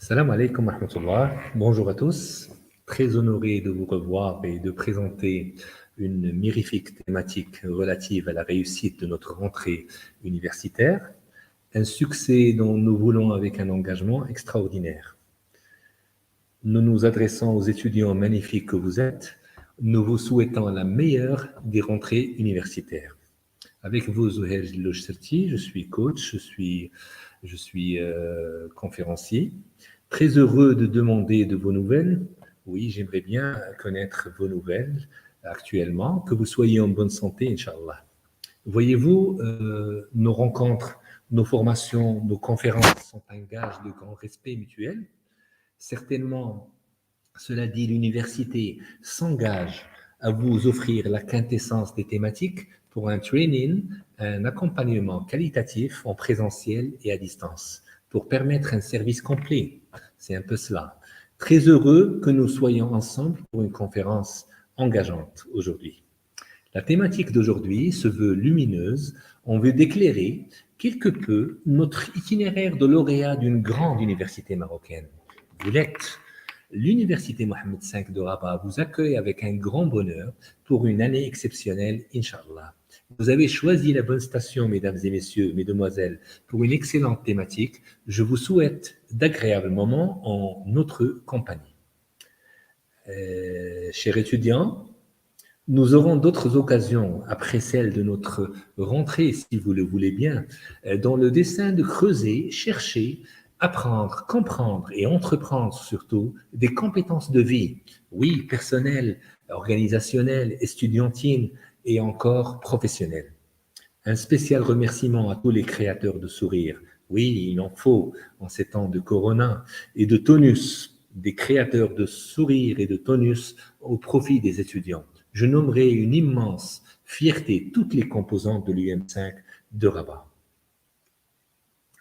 Salam alaikum wa rahmatullah. Bonjour à tous. Très honoré de vous revoir et de présenter une mirifique thématique relative à la réussite de notre rentrée universitaire. Un succès dont nous voulons avec un engagement extraordinaire. Nous nous adressons aux étudiants magnifiques que vous êtes. Nous vous souhaitons la meilleure des rentrées universitaires. Avec vous, Zouheir Lojserti, je suis coach, je suis conférencier. Très heureux de demander de vos nouvelles. Oui, j'aimerais bien connaître vos nouvelles actuellement, que vous soyez en bonne santé, Inch'Allah. Voyez-vous, nos rencontres, nos formations, nos conférences sont un gage de grand respect mutuel. Certainement, cela dit, l'université s'engage à vous offrir la quintessence des thématiques pour un training, un accompagnement qualitatif en présentiel et à distance, pour permettre un service complet. C'est un peu cela. Très heureux que nous soyons ensemble pour une conférence engageante aujourd'hui. La thématique d'aujourd'hui se veut lumineuse. On veut d'éclairer quelque peu notre itinéraire de lauréat d'une grande université marocaine. Vous l'êtes. L'Université Mohammed V de Rabat vous accueille avec un grand bonheur pour une année exceptionnelle, Inch'Allah. Vous avez choisi la bonne station, mesdames et messieurs, mesdemoiselles, pour une excellente thématique. Je vous souhaite d'agréables moments en notre compagnie. Chers étudiants, nous aurons d'autres occasions, après celle de notre rentrée, si vous le voulez bien, dans le dessein de creuser, chercher, apprendre, comprendre et entreprendre surtout des compétences de vie, oui, personnelles, organisationnelles, estudiantines et encore professionnelles. Un spécial remerciement à tous les créateurs de sourires. Oui, il en faut en ces temps de corona et de tonus, des créateurs de sourires et de tonus au profit des étudiants. Je nommerai une immense fierté toutes les composantes de l'UM5 de Rabat.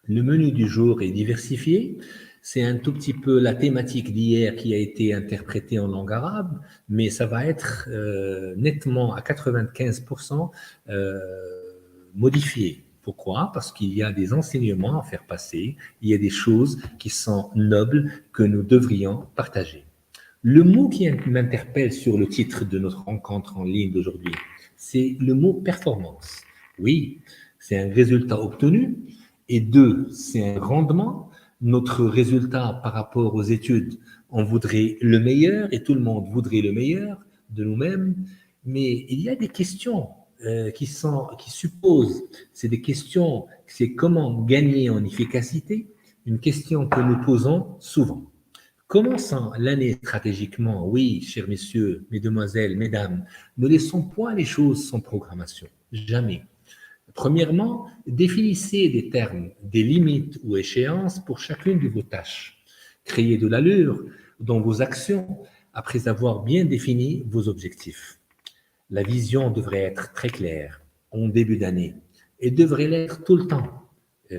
Le menu du jour est diversifié. C'est un tout petit peu la thématique d'hier qui a été interprétée en langue arabe, mais ça va être nettement à 95% modifié. Pourquoi? Parce qu'il y a des enseignements à faire passer, il y a des choses qui sont nobles que nous devrions partager. Le mot qui m'interpelle sur le titre de notre rencontre en ligne d'aujourd'hui, c'est le mot performance. Oui, c'est un résultat obtenu, et deux, c'est un rendement. Notre résultat par rapport aux études, on voudrait le meilleur et tout le monde voudrait le meilleur de nous-mêmes, mais il y a des questions qui supposent, c'est des questions, c'est comment gagner en efficacité, une question que nous posons souvent. Commençons l'année stratégiquement, oui, chers messieurs, mesdemoiselles, mesdames, ne laissons point les choses sans programmation, jamais. Premièrement, définissez des termes, des limites ou échéances pour chacune de vos tâches. Créez de l'allure dans vos actions après avoir bien défini vos objectifs. La vision devrait être très claire en début d'année et devrait l'être tout le temps.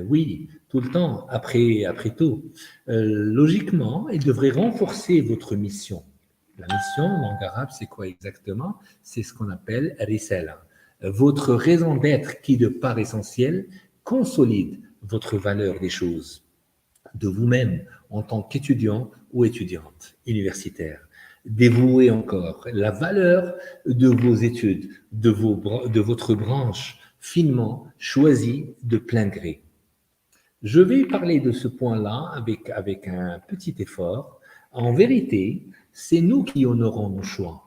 Oui, tout le temps, après tout. Logiquement, elle devrait renforcer votre mission. La mission, en langue arabe, c'est quoi exactement? C'est ce qu'on appelle risala. Votre raison d'être qui, de part essentielle, consolide votre valeur des choses, de vous-même en tant qu'étudiant ou étudiante universitaire. Dévouez encore la valeur de vos études, de votre branche finement choisie de plein gré. Je vais parler de ce point-là avec un petit effort. En vérité, c'est nous qui honorons nos choix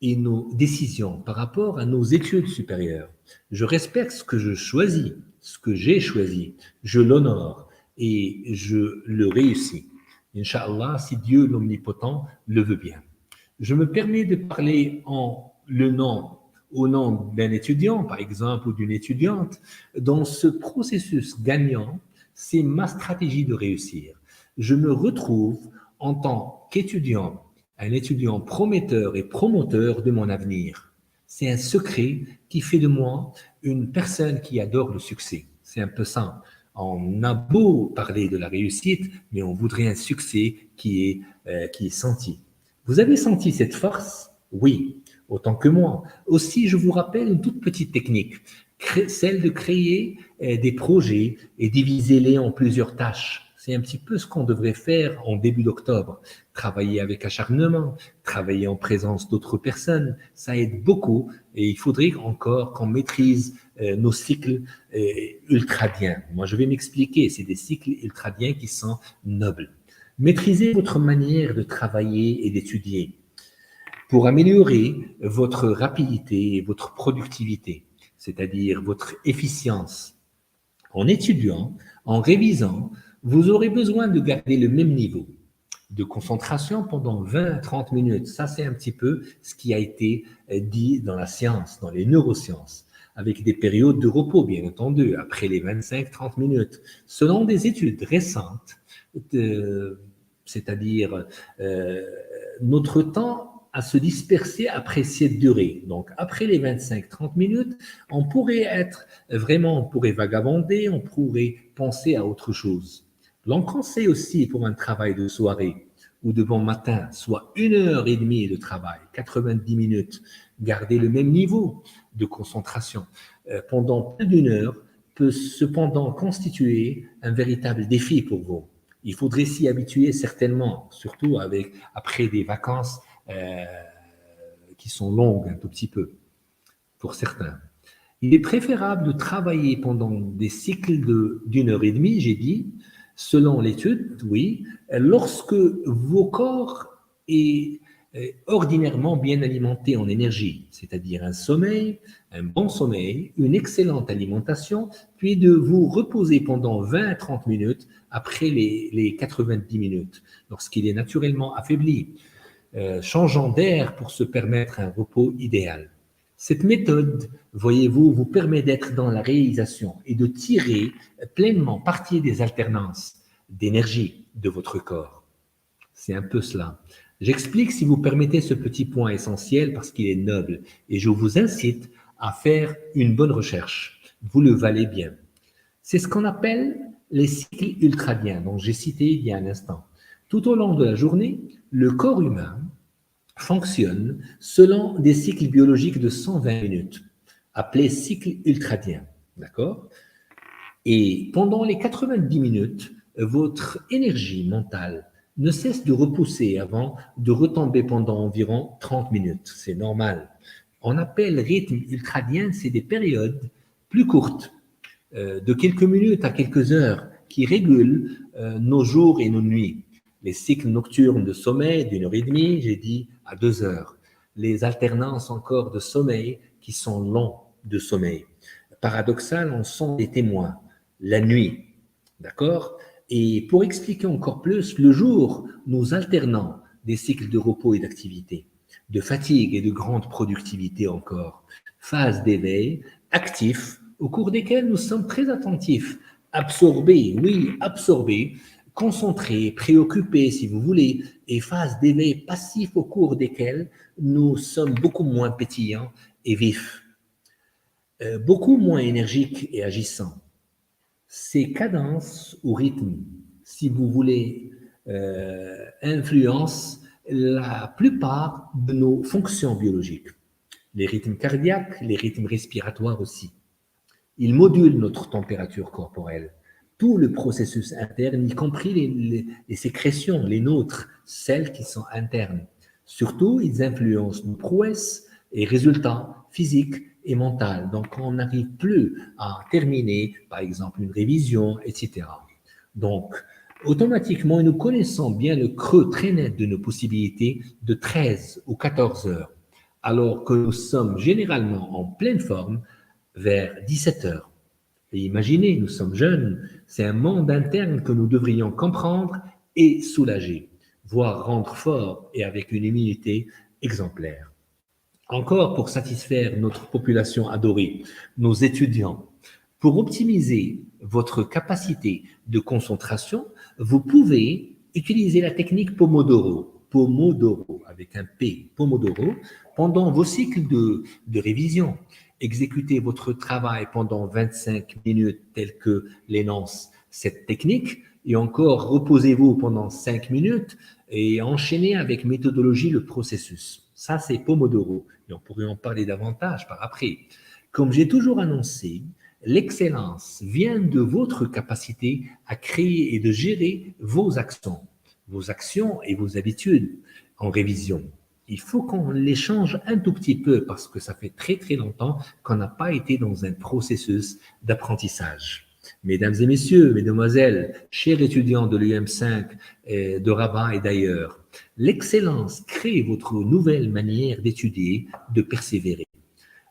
et nos décisions par rapport à nos études supérieures. Je respecte ce que je choisis, ce que j'ai choisi, je l'honore et je le réussis. Inch'Allah, si Dieu l'Omnipotent le veut bien. Je me permets de parler au nom d'un étudiant, par exemple, ou d'une étudiante. Dans ce processus gagnant, c'est ma stratégie de réussir. Je me retrouve en tant qu'étudiant, un étudiant prometteur et promoteur de mon avenir. C'est un secret qui fait de moi une personne qui adore le succès. C'est un peu ça. On a beau parler de la réussite, mais on voudrait un succès qui est senti. Vous avez senti cette force? Oui, autant que moi. Aussi, je vous rappelle une toute petite technique, celle de créer des projets et diviser-les en plusieurs tâches. C'est un petit peu ce qu'on devrait faire en début d'octobre. Travailler avec acharnement, travailler en présence d'autres personnes, ça aide beaucoup et il faudrait encore qu'on maîtrise nos cycles ultradiens. Moi, je vais m'expliquer, c'est des cycles ultradiens qui sont nobles. Maîtrisez votre manière de travailler et d'étudier pour améliorer votre rapidité et votre productivité, c'est-à-dire votre efficience. En étudiant, en révisant, vous aurez besoin de garder le même niveau de concentration pendant 20 à 30 minutes. Ça, c'est un petit peu ce qui a été dit dans la science, dans les neurosciences, avec des périodes de repos, bien entendu, après les 25-30 minutes. Selon des études récentes, c'est-à-dire notre temps à se disperser après cette durée. Donc, après les 25-30 minutes, on pourrait vagabonder, on pourrait penser à autre chose. L'on conseille aussi pour un travail de soirée ou de bon matin, soit 1 heure et demie de travail, 90 minutes, garder le même niveau de concentration pendant plus d'une heure peut cependant constituer un véritable défi pour vous. Il faudrait s'y habituer certainement, surtout après des vacances qui sont longues un tout petit peu, pour certains. Il est préférable de travailler pendant des cycles d'1 heure et demie, j'ai dit, selon l'étude, oui, lorsque vos corps est ordinairement bien alimenté en énergie, c'est-à-dire un bon sommeil, une excellente alimentation, puis de vous reposer pendant 20 à 30 minutes après les 90 minutes, lorsqu'il est naturellement affaibli, changeant d'air pour se permettre un repos idéal. Cette méthode, voyez-vous, vous permet d'être dans la réalisation et de tirer pleinement parti des alternances d'énergie de votre corps. C'est un peu cela. J'explique, si vous permettez, ce petit point essentiel parce qu'il est noble et je vous incite à faire une bonne recherche. Vous le valez bien. C'est ce qu'on appelle les cycles ultradiens, dont j'ai cité il y a un instant. Tout au long de la journée, le corps humain fonctionne selon des cycles biologiques de 120 minutes, appelés cycles ultradiens. D'accord? Et pendant les 90 minutes, votre énergie mentale ne cesse de repousser avant de retomber pendant environ 30 minutes. C'est normal. On appelle rythme ultradien, c'est des périodes plus courtes, de quelques minutes à quelques heures, qui régulent nos jours et nos nuits. Les cycles nocturnes de sommeil d'1 heure et demie, j'ai dit, à 2 heures. Les alternances encore de sommeil qui sont longs de sommeil. Paradoxal, on sont des témoins. La nuit, d'accord? Et pour expliquer encore plus, le jour, nous alternons des cycles de repos et d'activité, de fatigue et de grande productivité encore. Phase d'éveil, actif, au cours desquels nous sommes très attentifs, absorbés, oui, absorbés, concentrés, préoccupés si vous voulez, et phase d'éveil passif au cours desquels nous sommes beaucoup moins pétillants et vifs, beaucoup moins énergiques et agissants. Ces cadences ou rythmes, si vous voulez, influencent la plupart de nos fonctions biologiques. Les rythmes cardiaques, les rythmes respiratoires aussi. Ils modulent notre température corporelle. Tout le processus interne, y compris les sécrétions, les nôtres, celles qui sont internes. Surtout, ils influencent nos prouesses et résultats physiques et mentaux. Donc, on n'arrive plus à terminer, par exemple, une révision, etc. Donc, automatiquement, nous connaissons bien le creux très net de nos possibilités de 13 ou 14 heures, alors que nous sommes généralement en pleine forme vers 17 heures. Et imaginez, nous sommes jeunes, c'est un monde interne que nous devrions comprendre et soulager, voire rendre fort et avec une immunité exemplaire. Encore pour satisfaire notre population adorée, nos étudiants, pour optimiser votre capacité de concentration, vous pouvez utiliser la technique Pomodoro, Pomodoro avec un P, Pomodoro, pendant vos cycles de révision. Exécutez votre travail pendant 25 minutes tel que l'énonce cette technique et encore reposez-vous pendant 5 minutes et enchaînez avec méthodologie le processus. Ça, c'est Pomodoro et on pourrait en parler davantage par après. Comme j'ai toujours annoncé, L'excellence vient de votre capacité à créer et de gérer vos actions et vos habitudes en révision. Il faut qu'on les change un tout petit peu parce que ça fait très très longtemps qu'on n'a pas été dans un processus d'apprentissage. Mesdames et messieurs, mesdemoiselles, chers étudiants de l'UM5, de Rabat et d'ailleurs, l'excellence crée votre nouvelle manière d'étudier, de persévérer,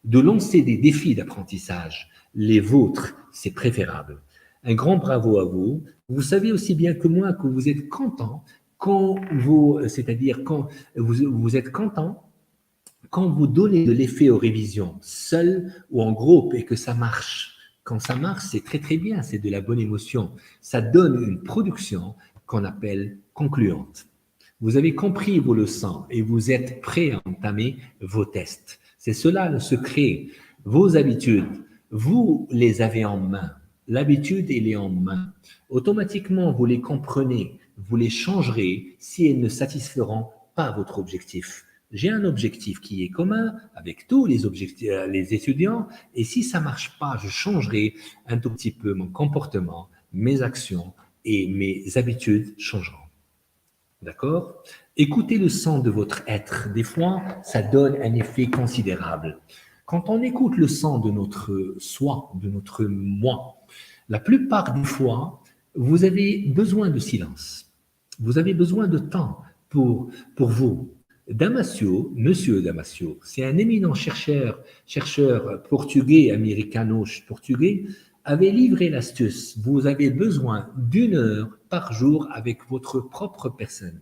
de lancer des défis d'apprentissage. Les vôtres, c'est préférable. Un grand bravo à vous. Vous savez aussi bien que moi que vous êtes content quand vous, c'est-à-dire quand vous êtes content quand vous donnez de l'effet aux révisions, seul ou en groupe, et que ça marche. Quand ça marche, c'est très très bien, c'est de la bonne émotion. Ça donne une production qu'on appelle concluante. Vous avez compris vos leçons et vous êtes prêt à entamer vos tests. C'est cela le secret. Vos habitudes, vous les avez en main. L'habitude, elle est en main. Automatiquement, vous les comprenez, vous les changerez si elles ne satisferont pas votre objectif. J'ai un objectif qui est commun avec tous les étudiants, et si ça marche pas, je changerai un tout petit peu mon comportement, mes actions et mes habitudes changeront. D'accord? Écoutez le son de votre être. Des fois, ça donne un effet considérable. Quand on écoute le son de notre soi, de notre moi, la plupart des fois, vous avez besoin de silence. Vous avez besoin de temps pour vous. Damasio, Monsieur Damasio, c'est un éminent chercheur portugais, américano-portugais, avait livré l'astuce. Vous avez besoin d'une heure par jour avec votre propre personne,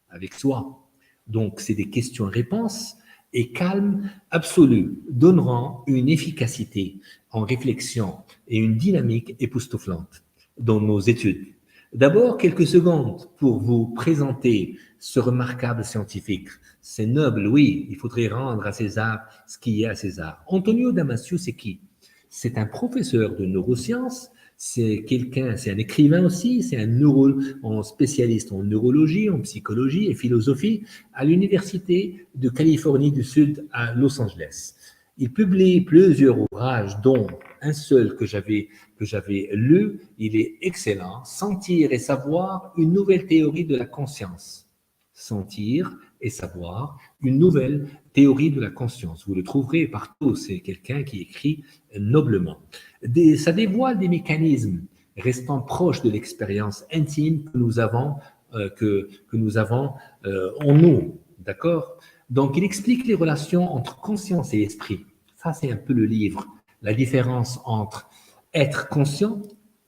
avec soi. Donc, c'est des questions-réponses et calme absolu donneront une efficacité en réflexion et une dynamique époustouflante dans nos études. D'abord, quelques secondes pour vous présenter ce remarquable scientifique. C'est noble, oui, il faudrait rendre à César ce qui est à César. Antonio Damasio, c'est qui? C'est un professeur de neurosciences, c'est un écrivain aussi, c'est un spécialiste en neurologie, en psychologie et philosophie à l'Université de Californie du Sud à Los Angeles. Il publie plusieurs ouvrages, dont un seul que j'avais lu, il est excellent, Sentir et savoir, une nouvelle théorie de la conscience. Sentir et savoir, une nouvelle théorie de la conscience. Vous le trouverez partout, c'est quelqu'un qui écrit noblement. Ça dévoile des mécanismes restant proches de l'expérience intime que nous avons, en nous, d'accord? Donc, il explique les relations entre conscience et esprit. Ça, c'est un peu le livre. La différence entre être conscient,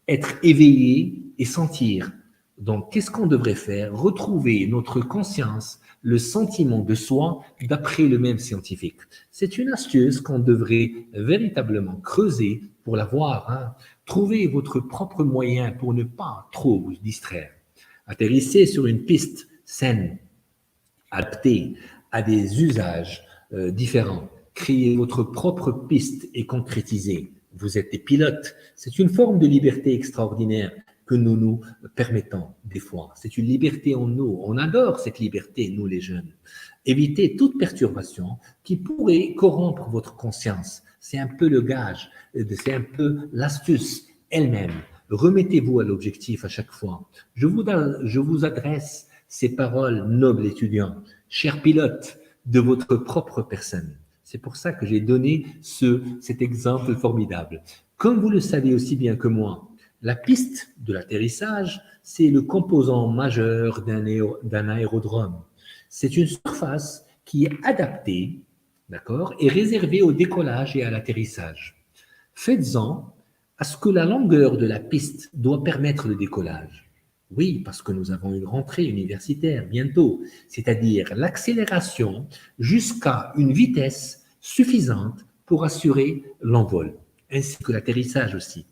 être éveillé et sentir. Donc, qu'est-ce qu'on devrait faire? Retrouver notre conscience, le sentiment de soi, d'après le même scientifique. C'est une astuce qu'on devrait véritablement creuser pour l'avoir. Hein. Trouvez votre propre moyen pour ne pas trop vous distraire. Atterrissez sur une piste saine, adaptée à des usages différents. Créez votre propre piste et concrétisez. Vous êtes des pilotes. C'est une forme de liberté extraordinaire que nous nous permettons des fois. C'est une liberté en nous. On adore cette liberté, nous les jeunes. Évitez toute perturbation qui pourrait corrompre votre conscience. C'est un peu le gage, c'est un peu l'astuce elle-même. Remettez-vous à l'objectif à chaque fois. Je vous adresse ces paroles, nobles étudiants, chers pilotes de votre propre personne. C'est pour ça que j'ai donné cet exemple formidable. Comme vous le savez aussi bien que moi, la piste de l'atterrissage, c'est le composant majeur d'un aérodrome. C'est une surface qui est adaptée, d'accord, et réservée au décollage et à l'atterrissage. Faites-en à ce que la longueur de la piste doit permettre le décollage. Oui, parce que nous avons une rentrée universitaire bientôt, c'est-à-dire l'accélération jusqu'à une vitesse suffisante pour assurer l'envol, ainsi que l'atterrissage aussi.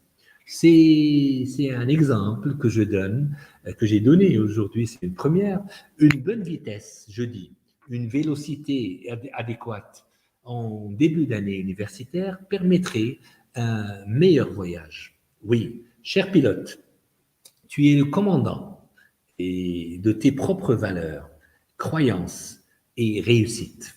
C'est un exemple que je donne, que j'ai donné aujourd'hui, c'est une première. Une bonne vitesse, je dis, une vélocité adéquate en début d'année universitaire permettrait un meilleur voyage. Oui, cher pilote, tu es le commandant et de tes propres valeurs, croyances et réussites.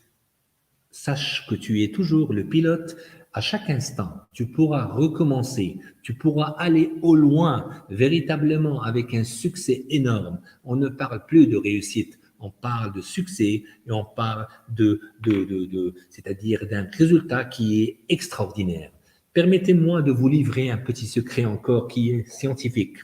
Sache que tu es toujours le pilote À chaque instant, tu pourras recommencer, tu pourras aller au loin véritablement avec un succès énorme. On ne parle plus de réussite, on parle de succès et on parle c'est-à-dire d'un résultat qui est extraordinaire. Permettez-moi de vous livrer un petit secret encore qui est scientifique.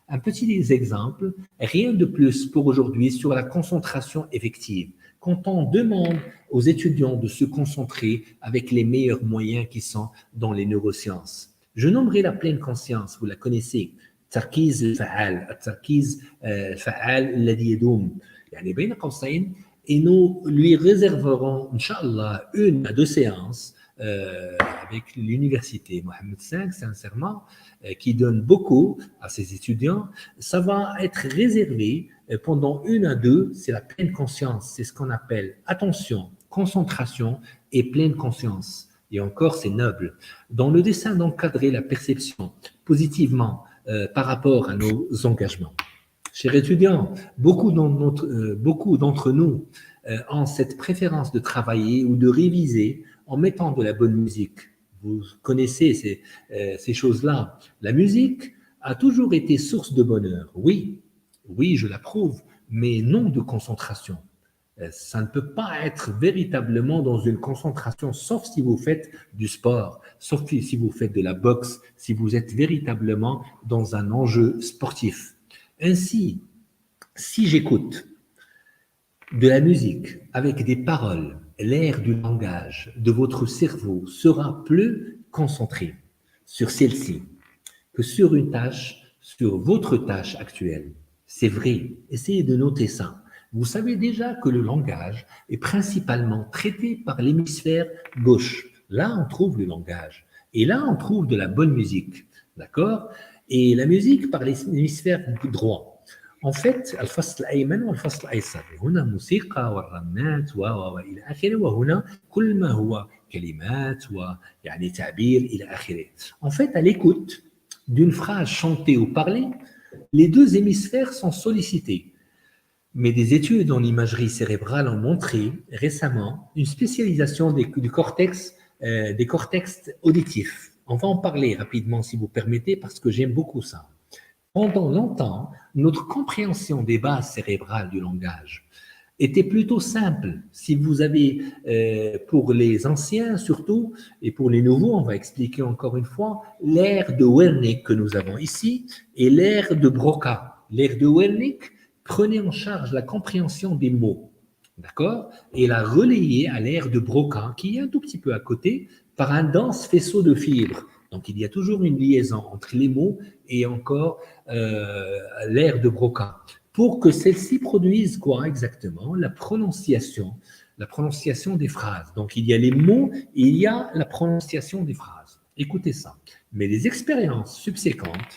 Un petit exemple, rien de plus pour aujourd'hui sur la concentration effective. Quand on demande aux étudiants de se concentrer avec les meilleurs moyens qui sont dans les neurosciences. Je nommerai la pleine conscience, vous la connaissez. التركيز الفعال التركيز الفعال الذي يدوم يعني بين قوسين et nous lui réserverons Inch'Allah une à deux séances avec l'université Mohammed V, sincèrement, qui donne beaucoup à ses étudiants. Ça va être réservé pendant une à deux, c'est la pleine conscience, c'est ce qu'on appelle attention, concentration et pleine conscience. Et encore, c'est noble. Dans le dessein d'encadrer la perception positivement par rapport à nos engagements. Chers étudiants, beaucoup d'entre nous ont cette préférence de travailler ou de réviser en mettant de la bonne musique. Vous connaissez ces choses-là. La musique a toujours été source de bonheur. Oui, oui, je l'approuve, mais non de concentration. Ça ne peut pas être véritablement dans une concentration, sauf si vous faites du sport, sauf si vous faites de la boxe, si vous êtes véritablement dans un enjeu sportif. Ainsi, si j'écoute de la musique avec des paroles, l'air du langage de votre cerveau sera plus concentré sur celle-ci que sur une tâche, sur votre tâche actuelle. C'est vrai, essayez de noter ça. Vous savez déjà que le langage est principalement traité par l'hémisphère gauche. Là, on trouve le langage. Et là, on trouve de la bonne musique. D'accord? Et la musique par l'hémisphère droit. En fait, الفصل الأيمن والفصل الأيسر. هنا موسيقى والرنات وإلى آخره وهنا كل ما هو كلمات ويعني تعبير إلى آخره. En fait, à l'écoute d'une phrase chantée ou parlée, les deux hémisphères sont sollicités. Mais des études en imagerie cérébrale ont montré récemment une spécialisation du cortex, des cortex auditifs. On va en parler rapidement si vous permettez parce que j'aime beaucoup ça. Pendant longtemps, notre compréhension des bases cérébrales du langage était plutôt simple. Si vous avez, pour les anciens surtout, et pour les nouveaux, on va expliquer encore une fois, l'aire de Wernicke que nous avons ici et l'aire de Broca. L'aire de Wernicke prenait en charge la compréhension des mots, d'accord, et la relayait à l'aire de Broca, qui est un tout petit peu à côté, par un dense faisceau de fibres. Donc, il y a toujours une liaison entre les mots et encore l'aire de Broca. Pour que celle-ci produise quoi exactement? La prononciation des phrases. Donc, il y a les mots et il y a la prononciation des phrases. Écoutez ça. Mais les expériences subséquentes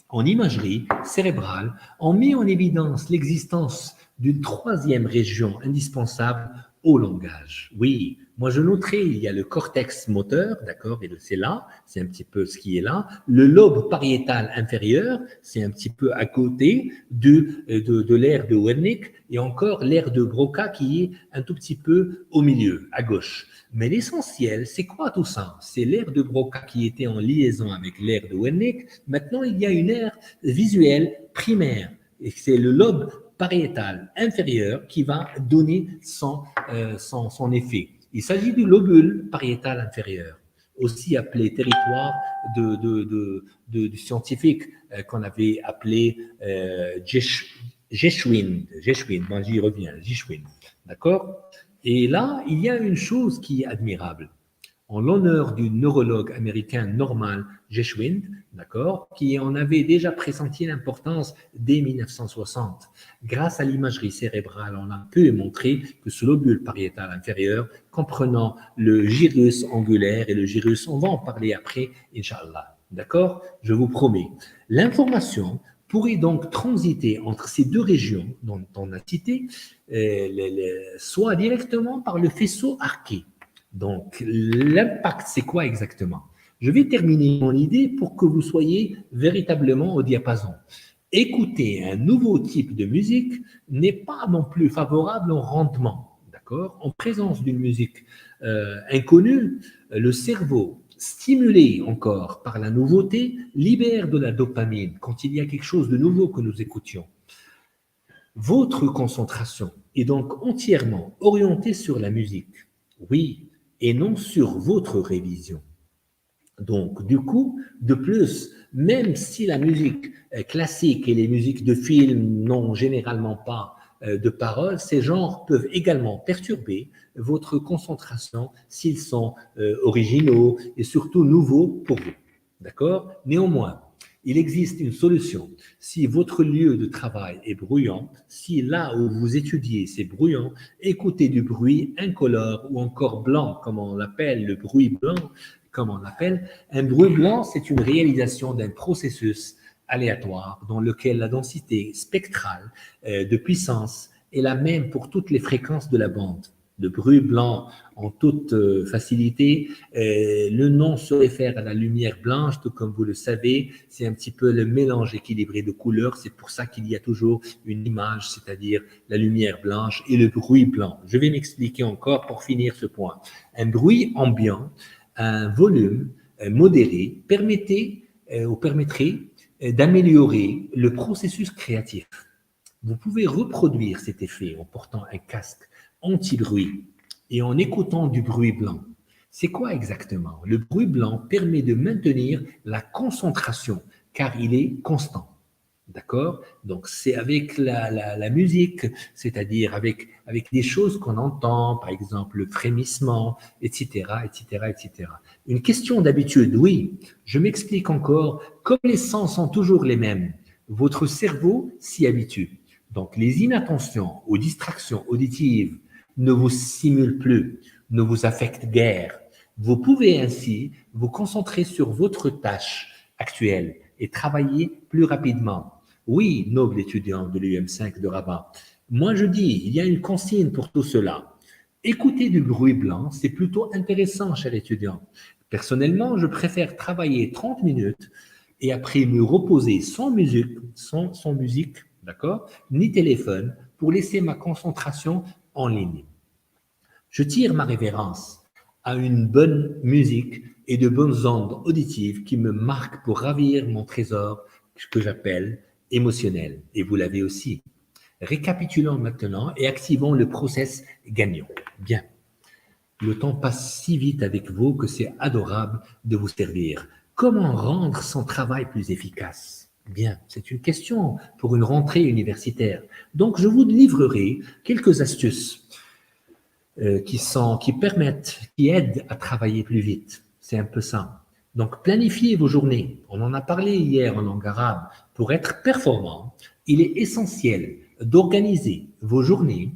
en imagerie cérébrale ont mis en évidence l'existence d'une troisième région indispensable au langage. Oui, moi je noterai, il y a le cortex moteur, d'accord, et c'est là, c'est un petit peu ce qui est là. Le lobe pariétal inférieur, c'est un petit peu à côté de l'aire de Wernicke, et encore l'aire de Broca qui est un tout petit peu au milieu, à gauche. Mais l'essentiel, c'est quoi tout ça? C'est l'aire de Broca qui était en liaison avec l'aire de Wernicke. Maintenant, il y a une aire visuelle primaire, et c'est le lobe pariétal inférieur qui va donner son effet. Il s'agit du lobule pariétal inférieur, aussi appelé territoire du scientifique qu'on avait appelé Geschwind. Bon, j'y reviens, Geschwind. D'accord? Et là, il y a une chose qui est admirable. En l'honneur du neurologue américain Norman Geschwind, d'accord, qui en avait déjà pressenti l'importance dès 1960. Grâce à l'imagerie cérébrale, on a pu montrer que ce lobule pariétal inférieur, comprenant le gyrus angulaire et le gyrus, on va en parler après, Inch'Allah. D'accord? Je vous promets. L'information pourrait donc transiter entre ces deux régions dont on a cité, soit directement par le faisceau arqué. Donc, l'impact, c'est quoi exactement? Je vais terminer mon idée pour que vous soyez véritablement au diapason. Écouter un nouveau type de musique n'est pas non plus favorable au rendement, d'accord? En présence d'une musique inconnue, le cerveau stimulé encore par la nouveauté, libère de la dopamine quand il y a quelque chose de nouveau que nous écoutions. Votre concentration est donc entièrement orientée sur la musique, oui, et non sur votre révision. Donc, du coup, de plus, même si la musique classique et les musiques de film n'ont généralement pas de paroles, ces genres peuvent également perturber votre concentration s'ils sont originaux et surtout nouveaux pour vous. D'accord? Néanmoins, il existe une solution. Si votre lieu de travail est bruyant, si là où vous étudiez c'est bruyant, écoutez du bruit incolore ou encore blanc, comme on l'appelle le bruit blanc, comme on l'appelle. Un bruit blanc, c'est une réalisation d'un processus aléatoire dans lequel la densité spectrale de puissance est la même pour toutes les fréquences de la bande. Le bruit blanc en toute facilité, le nom se réfère à la lumière blanche, tout comme vous le savez, c'est un petit peu le mélange équilibré de couleurs, c'est pour ça qu'il y a toujours une image, c'est-à-dire la lumière blanche et le bruit blanc. Je vais m'expliquer encore pour finir ce point. Un bruit ambiant, un volume modéré permettrait d'améliorer le processus créatif. Vous pouvez reproduire cet effet en portant un casque anti-bruit et en écoutant du bruit blanc. C'est quoi exactement? Le bruit blanc permet de maintenir la concentration car il est constant. D'accord? Donc, c'est avec la musique, c'est-à-dire avec des choses qu'on entend, par exemple le frémissement, etc., etc., etc. Une question d'habitude, oui. Je m'explique encore. Comme les sens sont toujours les mêmes, votre cerveau s'y habitue. Donc, les inattentions ou distractions auditives ne vous stimulent plus, ne vous affectent guère. Vous pouvez ainsi vous concentrer sur votre tâche actuelle et travailler plus rapidement. Oui, noble étudiant de l'UM5 de Rabat, moi je dis, il y a une consigne pour tout cela. Écouter du bruit blanc, c'est plutôt intéressant, cher étudiant. Personnellement, je préfère travailler 30 minutes et après me reposer sans musique, d'accord, ni téléphone, pour laisser ma concentration en ligne. Je tire ma révérence à une bonne musique et de bonnes ondes auditives qui me marquent pour ravir mon trésor que j'appelle émotionnel. Et vous l'avez aussi. Récapitulons maintenant et activons le process gagnant. Bien. Le temps passe si vite avec vous que c'est adorable de vous servir. Comment rendre son travail plus efficace? Bien, c'est une question pour une rentrée universitaire. Donc, je vous livrerai quelques astuces qui aident à travailler plus vite. C'est un peu ça. Donc, planifiez vos journées. On en a parlé hier en langue arabe. Pour être performant, il est essentiel d'organiser vos journées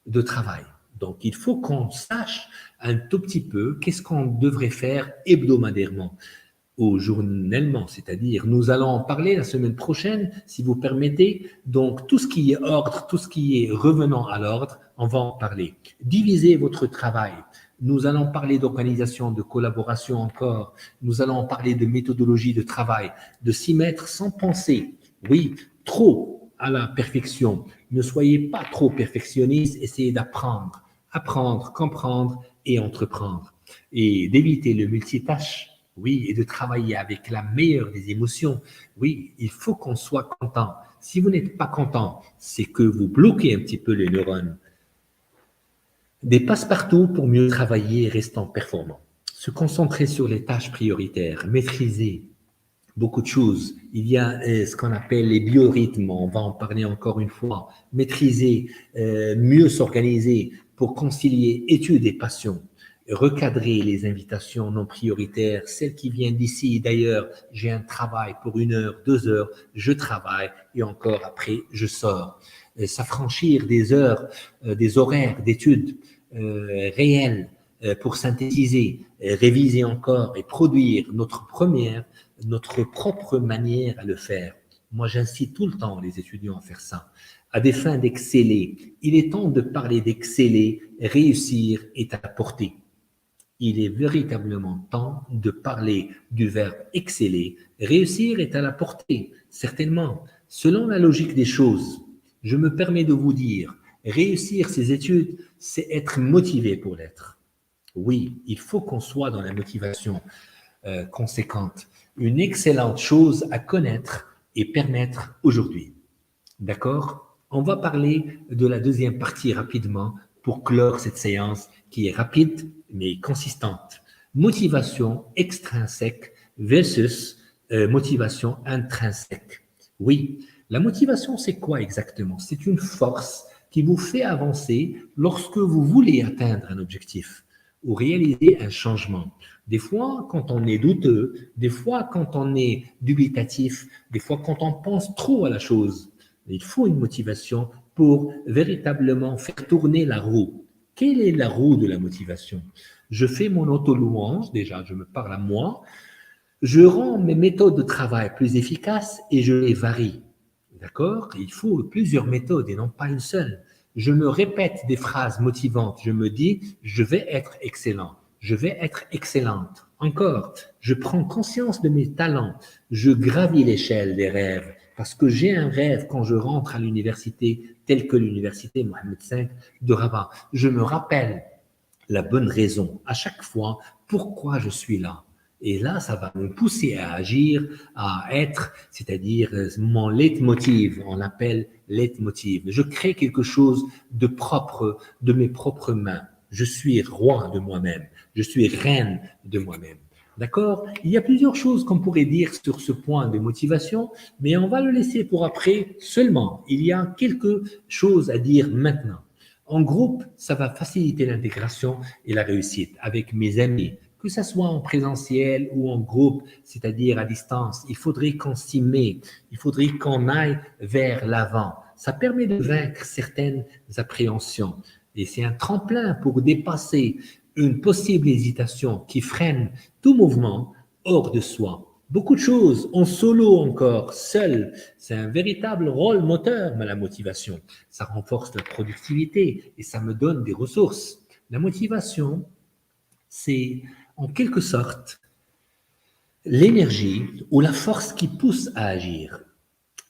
de travail. Donc, il faut qu'on sache un tout petit peu qu'est-ce qu'on devrait faire hebdomadairement ou journellement, c'est-à-dire nous allons en parler la semaine prochaine, si vous permettez. Donc, tout ce qui est ordre, tout ce qui est revenant à l'ordre, on va en parler. Divisez votre travail. Nous allons parler d'organisation, de collaboration encore. Nous allons parler de méthodologie de travail, de s'y mettre sans penser. Oui, trop à la perfection. Ne soyez pas trop perfectionniste, essayez d'apprendre. Apprendre, comprendre et entreprendre. Et d'éviter le multitâche. Oui, et de travailler avec la meilleure des émotions. Oui, il faut qu'on soit content. Si vous n'êtes pas content, c'est que vous bloquez un petit peu les neurones. Des passe-partout pour mieux travailler et rester performant. Se concentrer sur les tâches prioritaires, maîtriser beaucoup de choses. Il y a ce qu'on appelle les biorhythmes, on va en parler encore une fois. Maîtriser, mieux s'organiser pour concilier études et passion. Recadrer les invitations non prioritaires, celles qui viennent d'ici. D'ailleurs, j'ai un travail pour 1 heure, 2 heures, je travaille et encore après, je sors. S'affranchir des heures, des horaires d'études réels pour synthétiser, réviser encore et produire notre propre manière à le faire. Moi, j'incite tout le temps les étudiants à faire ça, à des fins d'exceller. Il est temps de parler d'exceller, réussir est à la portée. Il est véritablement temps de parler du verbe exceller. Réussir est à la portée, certainement. Selon la logique des choses, je me permets de vous dire, réussir ses études, c'est être motivé pour l'être. Oui, il faut qu'on soit dans la motivation. conséquente, une excellente chose à connaître et permettre aujourd'hui. D'accord? On va parler de la deuxième partie rapidement pour clore cette séance qui est rapide mais consistante. Motivation extrinsèque versus motivation intrinsèque. Oui, la motivation, c'est quoi exactement? C'est une force qui vous fait avancer lorsque vous voulez atteindre un objectif ou réaliser un changement. Des fois, quand on est douteux, des fois, quand on est dubitatif, des fois, quand on pense trop à la chose, il faut une motivation pour véritablement faire tourner la roue. Quelle est la roue de la motivation? Je fais mon auto-louange, déjà, je me parle à moi, je rends mes méthodes de travail plus efficaces et je les varie. D'accord? Il faut plusieurs méthodes et non pas une seule. Je me répète des phrases motivantes. Je me dis, je vais être excellent. Je vais être excellente. Encore, je prends conscience de mes talents. Je gravis l'échelle des rêves parce que j'ai un rêve quand je rentre à l'université, telle que l'université Mohammed V de Rabat. Je me rappelle la bonne raison à chaque fois pourquoi je suis là. Et là, ça va me pousser à agir, à être, c'est-à-dire mon leitmotiv, on l'appelle leitmotiv. Je crée quelque chose de propre, de mes propres mains. Je suis roi de moi-même. Je suis reine de moi-même. D'accord? Il y a plusieurs choses qu'on pourrait dire sur ce point de motivation, mais on va le laisser pour après seulement. Il y a quelque chose à dire maintenant. En groupe, ça va faciliter l'intégration et la réussite avec mes amis, que ce soit en présentiel ou en groupe, c'est-à-dire à distance. Il faudrait qu'on s'y mette, il faudrait qu'on aille vers l'avant. Ça permet de vaincre certaines appréhensions et c'est un tremplin pour dépasser une possible hésitation qui freine tout mouvement hors de soi. Beaucoup de choses en solo encore, seul. C'est un véritable rôle moteur, la motivation. Ça renforce la productivité et ça me donne des ressources. La motivation, c'est en quelque sorte l'énergie ou la force qui pousse à agir,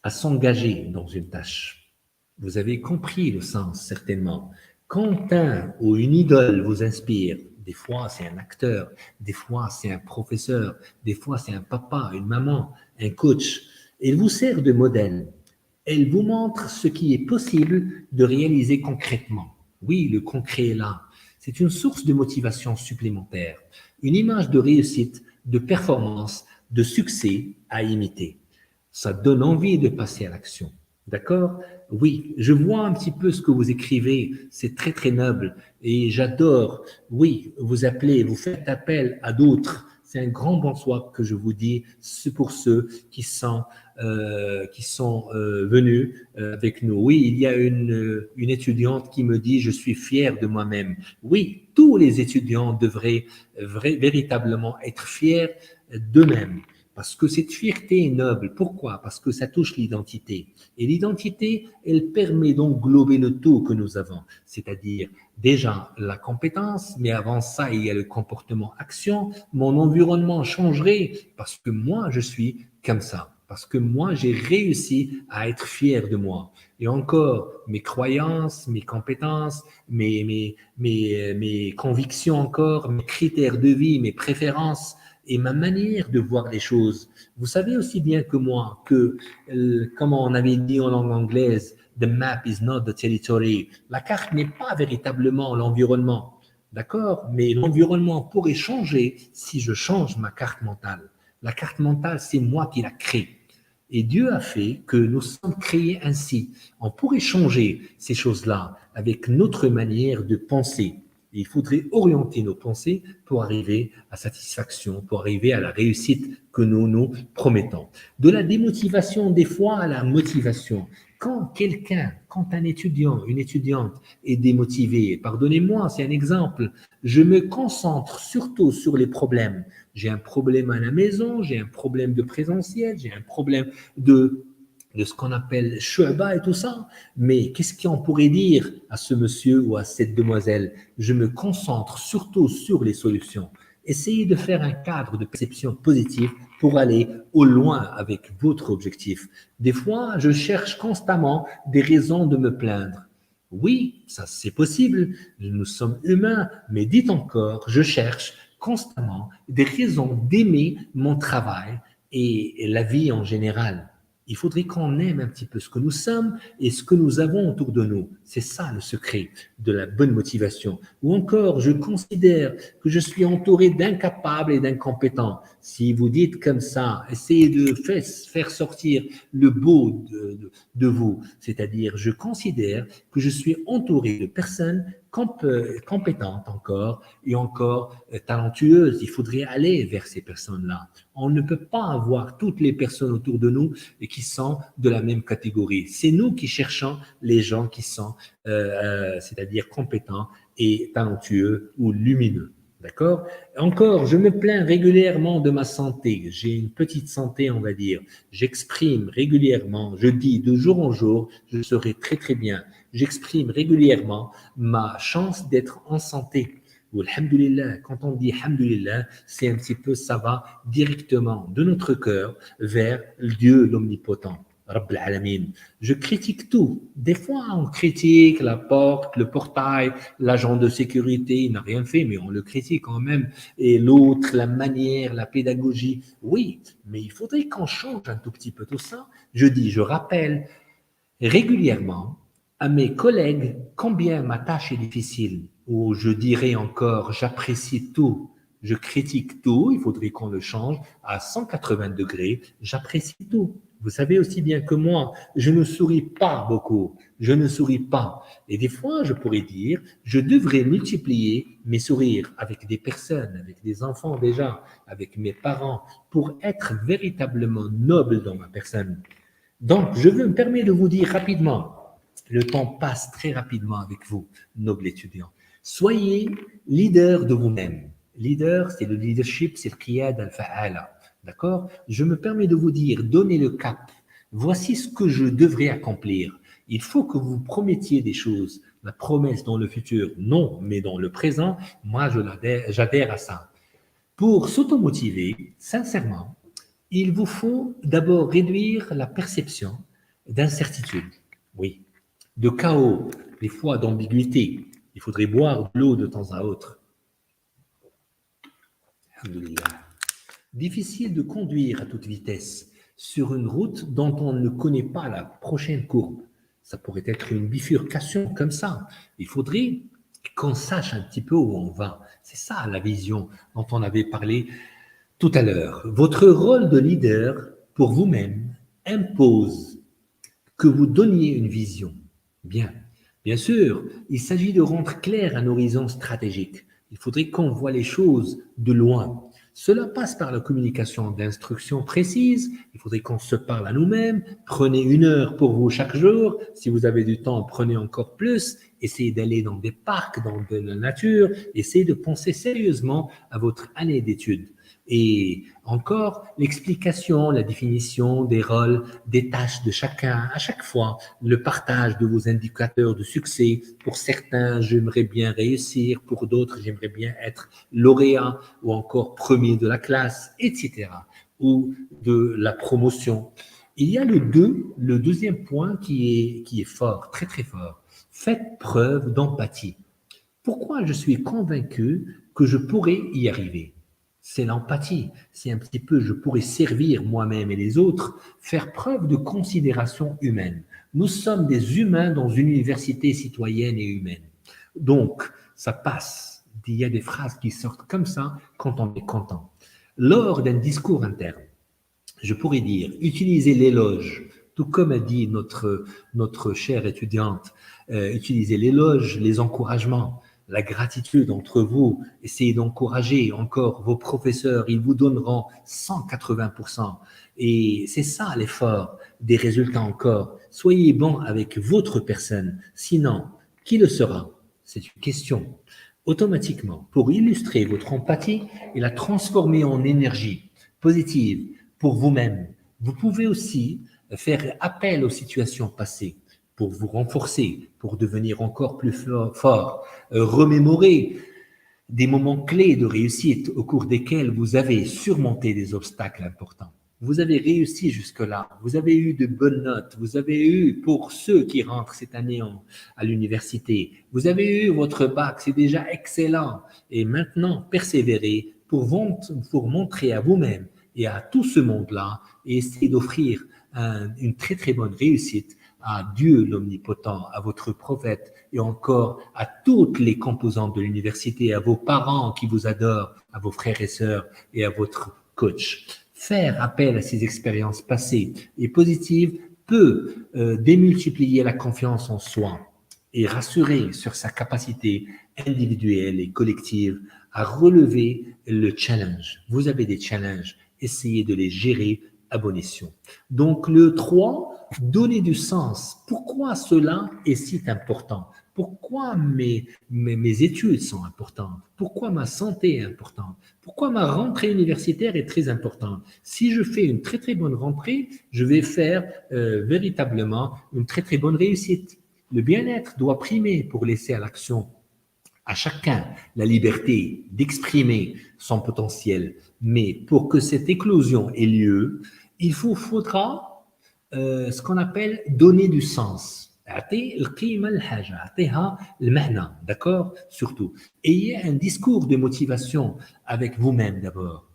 à s'engager dans une tâche. Vous avez compris le sens, certainement. Quand un ou une idole vous inspire, des fois c'est un acteur, des fois c'est un professeur, des fois c'est un papa, une maman, un coach, il vous sert de modèle. Elle vous montre ce qui est possible de réaliser concrètement. Oui, le concret est là. C'est une source de motivation supplémentaire, une image de réussite, de performance, de succès à imiter. Ça donne envie de passer à l'action. D'accord? Oui, je vois un petit peu ce que vous écrivez, c'est très très noble et j'adore. Oui, vous appelez, vous faites appel à d'autres. C'est un grand bonsoir que je vous dis, c'est pour ceux qui sont venus avec nous. Oui, il y a une étudiante qui me dit, je suis fière de moi-même. Oui, tous les étudiants devraient véritablement être fiers d'eux-mêmes. Parce que cette fierté est noble. Pourquoi? Parce que ça touche l'identité. Et l'identité, elle permet d'englober le tout que nous avons. C'est-à-dire, déjà, la compétence, mais avant ça, il y a le comportement action. Mon environnement changerait parce que moi, je suis comme ça. Parce que moi, j'ai réussi à être fier de moi. Et encore, mes croyances, mes compétences, mes convictions encore, mes critères de vie, mes préférences, et ma manière de voir les choses. Vous savez aussi bien que moi que, comme on avait dit en langue anglaise, the map is not the territory. La carte n'est pas véritablement l'environnement. D'accord? Mais l'environnement pourrait changer si je change ma carte mentale. La carte mentale, c'est moi qui la crée. Et Dieu a fait que nous sommes créés ainsi. On pourrait changer ces choses-là avec notre manière de penser. Et il faudrait orienter nos pensées pour arriver à satisfaction, pour arriver à la réussite que nous nous promettons. De la démotivation des fois à la motivation. Quand un étudiant, une étudiante est démotivé, pardonnez-moi, c'est un exemple, je me concentre surtout sur les problèmes. J'ai un problème à la maison, j'ai un problème de présentiel, j'ai un problème de ce qu'on appelle shu'ba et tout ça. Mais qu'est-ce qu'on pourrait dire à ce monsieur ou à cette demoiselle? Je me concentre surtout sur les solutions. Essayez de faire un cadre de perception positive pour aller au loin avec votre objectif. Des fois, je cherche constamment des raisons de me plaindre. Oui, ça c'est possible, nous sommes humains, mais dites encore, je cherche constamment des raisons d'aimer mon travail et la vie en général. Il faudrait qu'on aime un petit peu ce que nous sommes et ce que nous avons autour de nous. C'est ça le secret de la bonne motivation. Ou encore, je considère que je suis entouré d'incapables et d'incompétents. Si vous dites comme ça, essayez de faire sortir le beau de vous. C'est-à-dire, je considère que je suis entouré de personnes compétentes encore et encore talentueuses. Il faudrait aller vers ces personnes-là. On ne peut pas avoir toutes les personnes autour de nous qui sont de la même catégorie. C'est nous qui cherchons les gens qui sont, c'est-à-dire compétents et talentueux ou lumineux. D'accord? Encore, je me plains régulièrement de ma santé. J'ai une petite santé, on va dire. J'exprime régulièrement, je dis de jour en jour, je serai très très bien. J'exprime régulièrement ma chance d'être en santé. Ou alhamdulillah, quand on dit alhamdulillah, c'est un petit peu, ça va directement de notre cœur vers Dieu l'omnipotent. Rabb al-Alamin. Je critique tout. Des fois, on critique la porte, le portail, l'agent de sécurité, il n'a rien fait, mais on le critique quand même. Et l'autre, la manière, la pédagogie. Oui, mais il faudrait qu'on change un tout petit peu tout ça. Je rappelle régulièrement à mes collègues combien ma tâche est difficile. Ou je dirais encore, j'apprécie tout. Je critique tout, il faudrait qu'on le change à 180 degrés. J'apprécie tout. Vous savez aussi bien que moi, je ne souris pas beaucoup. Je ne souris pas. Et des fois, je pourrais dire, je devrais multiplier mes sourires avec des personnes, avec des enfants déjà, avec mes parents, pour être véritablement noble dans ma personne. Donc, je me permets de vous dire rapidement, le temps passe très rapidement avec vous, noble étudiant. Soyez leader de vous-même. Leader, c'est le leadership, c'est le qiyad al-fa'ala. D'accord? Je me permets de vous dire, donnez le cap. Voici ce que je devrais accomplir. Il faut que vous promettiez des choses. La promesse dans le futur, non, mais dans le présent, moi, j'adhère à ça. Pour s'automotiver, sincèrement, il vous faut d'abord réduire la perception d'incertitude, oui, de chaos, des fois d'ambiguïté. Il faudrait boire de l'eau de temps à autre. Alhamdulillah. Difficile de conduire à toute vitesse sur une route dont on ne connaît pas la prochaine courbe. Ça pourrait être une bifurcation comme ça. Il faudrait qu'on sache un petit peu où on va. C'est ça la vision dont on avait parlé tout à l'heure. Votre rôle de leader pour vous-même impose que vous donniez une vision. Bien. Bien sûr, il s'agit de rendre clair un horizon stratégique. Il faudrait qu'on voit les choses de loin. Cela passe par la communication d'instructions précises. Il faudrait qu'on se parle à nous-mêmes. Prenez 1 heure pour vous chaque jour. Si vous avez du temps, prenez encore plus. Essayez d'aller dans des parcs, dans de la nature. Essayez de penser sérieusement à votre année d'études. Et encore, l'explication, la définition des rôles, des tâches de chacun, à chaque fois, le partage de vos indicateurs de succès. Pour certains, j'aimerais bien réussir, pour d'autres, j'aimerais bien être lauréat ou encore premier de la classe, etc. Ou de la promotion. Il y a le deuxième point qui est fort, très très fort. Faites preuve d'empathie. Pourquoi je suis convaincu que je pourrais y arriver? C'est l'empathie. C'est un petit peu, je pourrais servir moi-même et les autres, faire preuve de considération humaine. Nous sommes des humains dans une université citoyenne et humaine. Donc, ça passe. Il y a des phrases qui sortent comme ça quand on est content. Lors d'un discours interne, je pourrais dire, utilisez l'éloge, tout comme a dit notre chère étudiante, utilisez l'éloge, les encouragements, la gratitude entre vous, essayez d'encourager encore vos professeurs, ils vous donneront 180%. Et c'est ça l'effort des résultats encore. Soyez bon avec votre personne, sinon, qui le sera? C'est une question. Automatiquement, pour illustrer votre empathie et la transformer en énergie positive pour vous-même, vous pouvez aussi faire appel aux situations passées pour vous renforcer, pour devenir encore plus fort, remémorer des moments clés de réussite au cours desquels vous avez surmonté des obstacles importants. Vous avez réussi jusque-là, vous avez eu de bonnes notes, vous avez eu, pour ceux qui rentrent cette année à l'université, vous avez eu votre bac, c'est déjà excellent. Et maintenant, persévérez, pour montrer à vous-même et à tout ce monde-là et essayer d'offrir une très très bonne réussite à Dieu l'Omnipotent, à votre prophète et encore à toutes les composantes de l'université, à vos parents qui vous adorent, à vos frères et sœurs et à votre coach. Faire appel à ces expériences passées et positives peut démultiplier la confiance en soi et rassurer sur sa capacité individuelle et collective à relever le challenge. Vous avez des challenges, essayez de les gérer à bon escient. Donc le 3, donner du sens. Pourquoi cela est si important? Pourquoi mes études sont importantes? Pourquoi ma santé est importante? Pourquoi ma rentrée universitaire est très importante? Si je fais une très très bonne rentrée, je vais faire véritablement une très très bonne réussite. Le bien-être doit primer pour laisser à l'action à chacun la liberté d'exprimer son potentiel. Mais pour que cette éclosion ait lieu, faudra ce qu'on appelle donner du sens. D'accord? Surtout. Ayez un discours de motivation avec vous-même d'abord.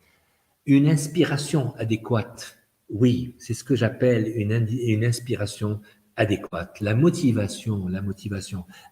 Une inspiration adéquate. Oui, c'est ce que j'appelle une inspiration adéquate. La motivation.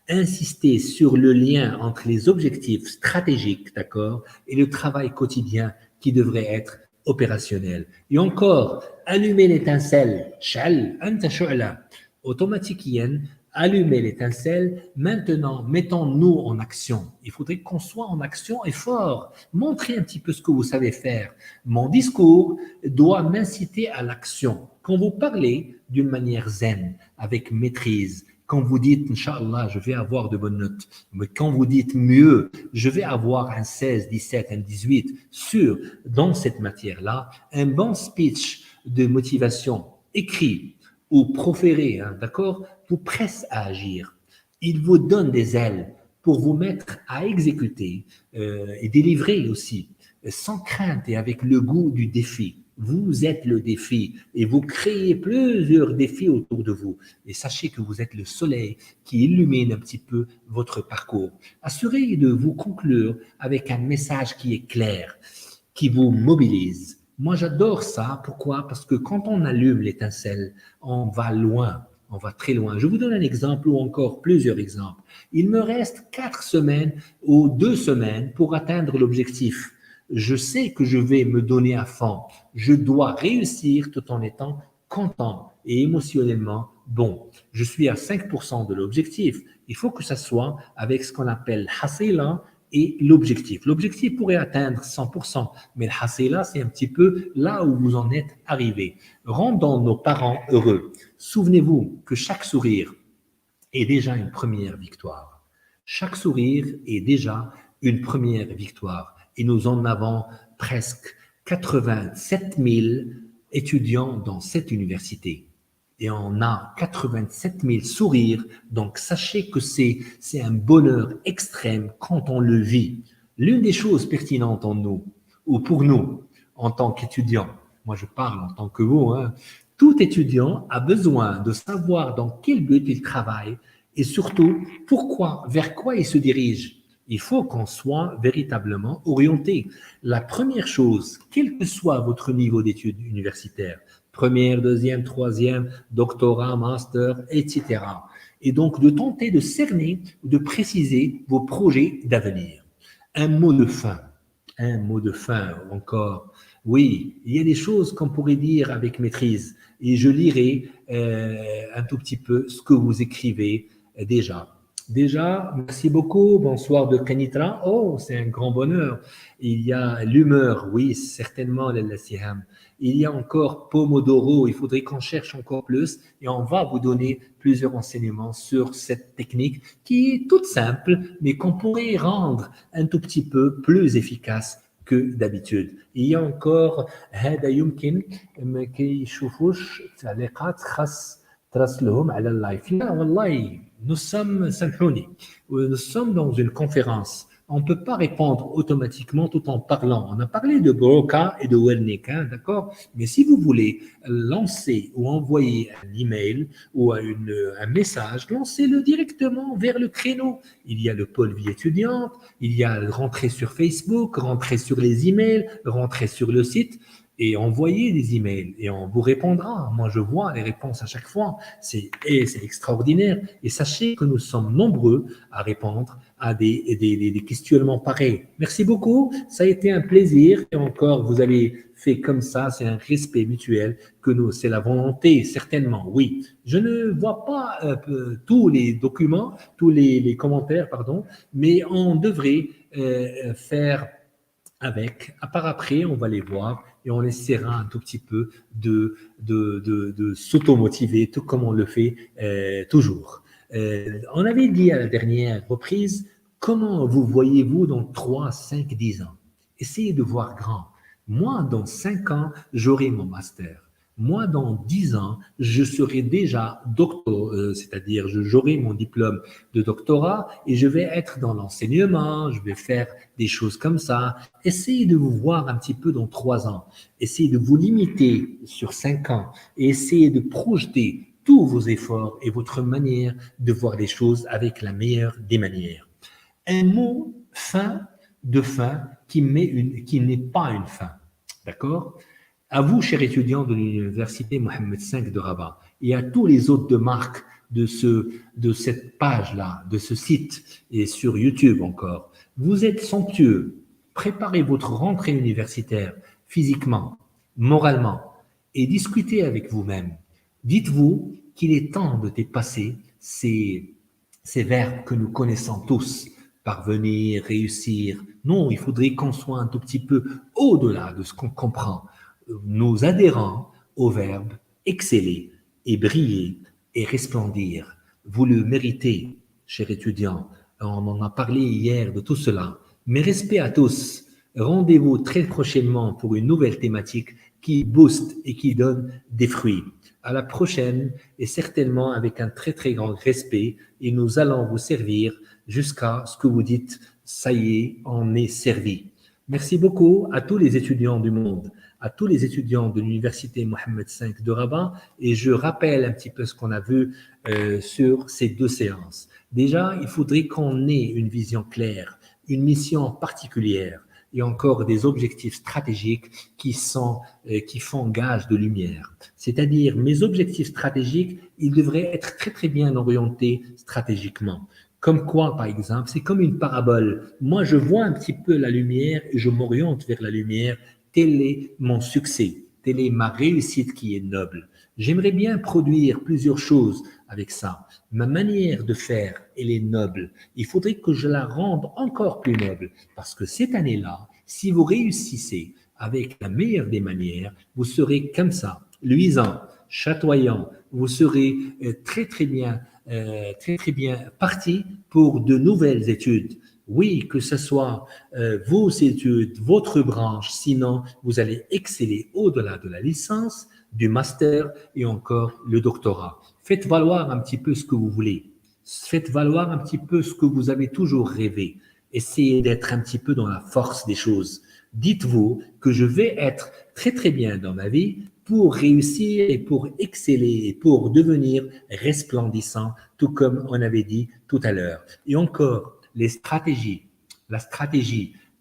Insister sur le lien entre les objectifs stratégiques, d'accord, et le travail quotidien qui devrait être opérationnel. Et encore, allumer l'étincelle. Shal, anta shu'la. Automatiquement, allumer l'étincelle. Maintenant, mettons-nous en action. Il faudrait qu'on soit en action et fort. Montrez un petit peu ce que vous savez faire. Mon discours doit m'inciter à l'action. Quand vous parlez d'une manière zen, avec maîtrise, quand vous dites, Inch'Allah, je vais avoir de bonnes notes, mais quand vous dites mieux, je vais avoir un 16, 17, un 18, sûr, dans cette matière-là, un bon speech de motivation écrit ou proféré, hein, d'accord, vous presse à agir. Il vous donne des ailes pour vous mettre à exécuter et délivrer aussi, sans crainte et avec le goût du défi. Vous êtes le défi et vous créez plusieurs défis autour de vous. Et sachez que vous êtes le soleil qui illumine un petit peu votre parcours. Assurez de vous conclure avec un message qui est clair, qui vous mobilise. Moi, j'adore ça. Pourquoi? Parce que quand on allume l'étincelle, on va loin. On va très loin. Je vous donne un exemple ou encore plusieurs exemples. Il me reste 4 semaines ou 2 semaines pour atteindre l'objectif. Je sais que je vais me donner à fond. Je dois réussir tout en étant content et émotionnellement bon. Je suis à 5% de l'objectif. Il faut que ça soit avec ce qu'on appelle hasila et l'objectif. L'objectif pourrait atteindre 100%, mais le hasila, c'est un petit peu là où vous en êtes arrivé. Rendons nos parents heureux. Souvenez-vous que chaque sourire est déjà une première victoire. Chaque sourire est déjà une première victoire. Et nous en avons presque 87 000 étudiants dans cette université. Et on a 87 000 sourires. Donc, sachez que c'est un bonheur extrême quand on le vit. L'une des choses pertinentes en nous, ou pour nous, en tant qu'étudiants, moi je parle en tant que vous, hein, tout étudiant a besoin de savoir dans quel but il travaille et surtout pourquoi, vers quoi il se dirige. Il faut qu'on soit véritablement orienté. La première chose, quel que soit votre niveau d'études universitaires, première, deuxième, troisième, doctorat, master, etc. Et donc de tenter de cerner, de préciser vos projets d'avenir. Un mot de fin encore. Oui, il y a des choses qu'on pourrait dire avec maîtrise et je lirai un tout petit peu ce que vous écrivez déjà. Déjà, merci beaucoup. Bonsoir de Kanitra. Oh, c'est un grand bonheur. Il y a l'humeur, oui, certainement, Siham. Il y a encore Pomodoro. Il faudrait qu'on cherche encore plus et on va vous donner plusieurs enseignements sur cette technique qui est toute simple, mais qu'on pourrait rendre un tout petit peu plus efficace que d'habitude. Il y a encore هذا يمكن ما كيشوفوش تعليقات خاص تراسلهم على اللايف. لا والله nous sommes dans une conférence. on ne peut pas répondre automatiquement tout en parlant. On a parlé de Broca et de Wernicke, hein, d'accord? Mais si vous voulez lancer ou envoyer un email ou un message, lancez-le directement vers le créneau. Il y a le pôle vie étudiante, il y a rentrer sur Facebook, rentrer sur les emails, rentrer sur le site et envoyer des emails et on vous répondra. Moi, je vois les réponses à chaque fois. C'est extraordinaire. Et sachez que nous sommes nombreux à répondre à des questionnements pareils. Merci beaucoup. Ça a été un plaisir. Et encore, vous avez fait comme ça. C'est un respect mutuel que nous, c'est la volonté, certainement. Oui. Je ne vois pas tous les documents, tous les commentaires, pardon, mais on devrait faire avec. À part après, on va les voir et on essaiera un tout petit peu de s'automotiver, tout comme on le fait toujours. On avait dit à la dernière reprise, comment vous voyez-vous dans 3, 5, 10 ans? Essayez de voir grand. Moi, dans 5 ans, j'aurai mon master. Moi, dans 10 ans, je serai déjà docteur, c'est-à-dire j'aurai mon diplôme de doctorat et je vais être dans l'enseignement, je vais faire des choses comme ça. Essayez de vous voir un petit peu dans 3 ans. Essayez de vous limiter sur 5 ans et essayez de projeter tous vos efforts et votre manière de voir les choses avec la meilleure des manières. Un mot fin qui n'est pas une fin. D'accord? À vous, chers étudiants de l'université Mohammed V de Rabat, et à tous les autres de marque de cette page-là, de ce site, et sur YouTube encore, vous êtes somptueux. Préparez votre rentrée universitaire physiquement, moralement, et discutez avec vous-même. Dites-vous qu'il est temps de dépasser ces verbes que nous connaissons tous. Parvenir, réussir. Non, il faudrait qu'on soit un tout petit peu au-delà de ce qu'on comprend. Nous adhérons au verbe exceller et briller et resplendir. Vous le méritez, chers étudiants. On en a parlé hier de tout cela. Mes respects à tous. Rendez-vous très prochainement pour une nouvelle thématique qui booste et qui donne des fruits. À la prochaine et certainement avec un très très grand respect et nous allons vous servir jusqu'à ce que vous dites ça y est, on est servi. Merci beaucoup à tous les étudiants du monde, à tous les étudiants de l'université Mohammed V de Rabat et je rappelle un petit peu ce qu'on a vu sur ces 2 séances. Déjà, il faudrait qu'on ait une vision claire, une mission particulière et encore des objectifs stratégiques qui font gage de lumière. C'est-à-dire, mes objectifs stratégiques, ils devraient être très très bien orientés stratégiquement. Comme quoi, par exemple, c'est comme une parabole. Moi, je vois un petit peu la lumière et je m'oriente vers la lumière. Tel est mon succès, telle est ma réussite qui est noble. J'aimerais bien produire plusieurs choses avec ça. Ma manière de faire, elle est noble. Il faudrait que je la rende encore plus noble parce que cette année-là, si vous réussissez avec la meilleure des manières, vous serez comme ça, luisant, chatoyant. Vous serez très très bien parti pour de nouvelles études. Oui, que ce soit vos études, votre branche, sinon vous allez exceller au-delà de la licence, du master et encore le doctorat. Faites valoir un petit peu ce que vous voulez. Faites valoir un petit peu ce que vous avez toujours rêvé. Essayez d'être un petit peu dans la force des choses. Dites-vous que je vais être très très bien dans ma vie pour réussir et pour exceller et pour devenir resplendissant, tout comme on avait dit tout à l'heure. Et encore, la stratégie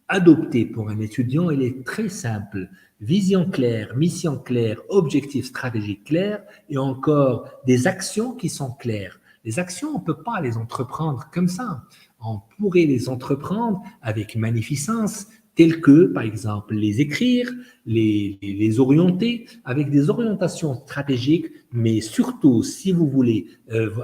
adoptée pour un étudiant, elle est très simple. Vision claire, mission claire, objectif stratégique clair et encore des actions qui sont claires. Les actions, on ne peut pas les entreprendre comme ça. On pourrait les entreprendre avec magnificence, telles que, par exemple, les écrire, les orienter avec des orientations stratégiques, mais surtout, si vous voulez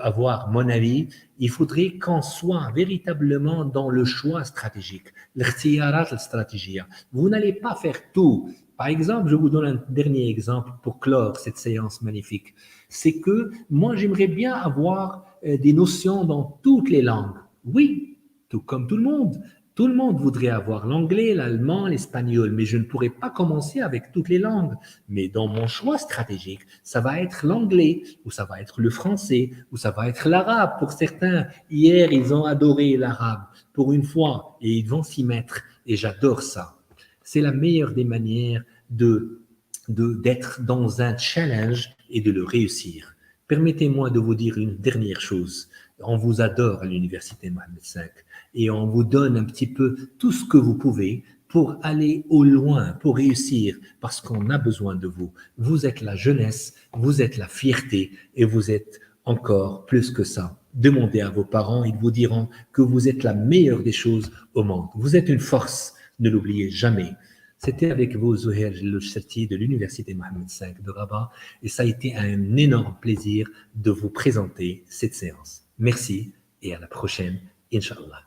avoir mon avis, il faudrait qu'on soit véritablement dans le choix stratégique, l'iktiyarat stratégique. Vous n'allez pas faire tout. Par exemple, je vous donne un dernier exemple pour clore cette séance magnifique. C'est que moi, j'aimerais bien avoir des notions dans toutes les langues. Oui, tout comme tout le monde. Tout le monde voudrait avoir l'anglais, l'allemand, l'espagnol, mais je ne pourrais pas commencer avec toutes les langues. Mais dans mon choix stratégique, ça va être l'anglais, ou ça va être le français, ou ça va être l'arabe. Pour certains, hier, ils ont adoré l'arabe pour une fois, et ils vont s'y mettre. Et j'adore ça. C'est la meilleure des manières d'être dans un challenge et de le réussir. Permettez-moi de vous dire une dernière chose. On vous adore à l'université Mohammed V et on vous donne un petit peu tout ce que vous pouvez pour aller au loin, pour réussir, parce qu'on a besoin de vous. Vous êtes la jeunesse, vous êtes la fierté et vous êtes encore plus que ça. Demandez à vos parents, ils vous diront que vous êtes la meilleure des choses au monde. Vous êtes une force, ne l'oubliez jamais. C'était avec vous, Zouher El-Cherti de l'Université Mohammed V de Rabat, et ça a été un énorme plaisir de vous présenter cette séance. Merci et à la prochaine, Inch'Allah.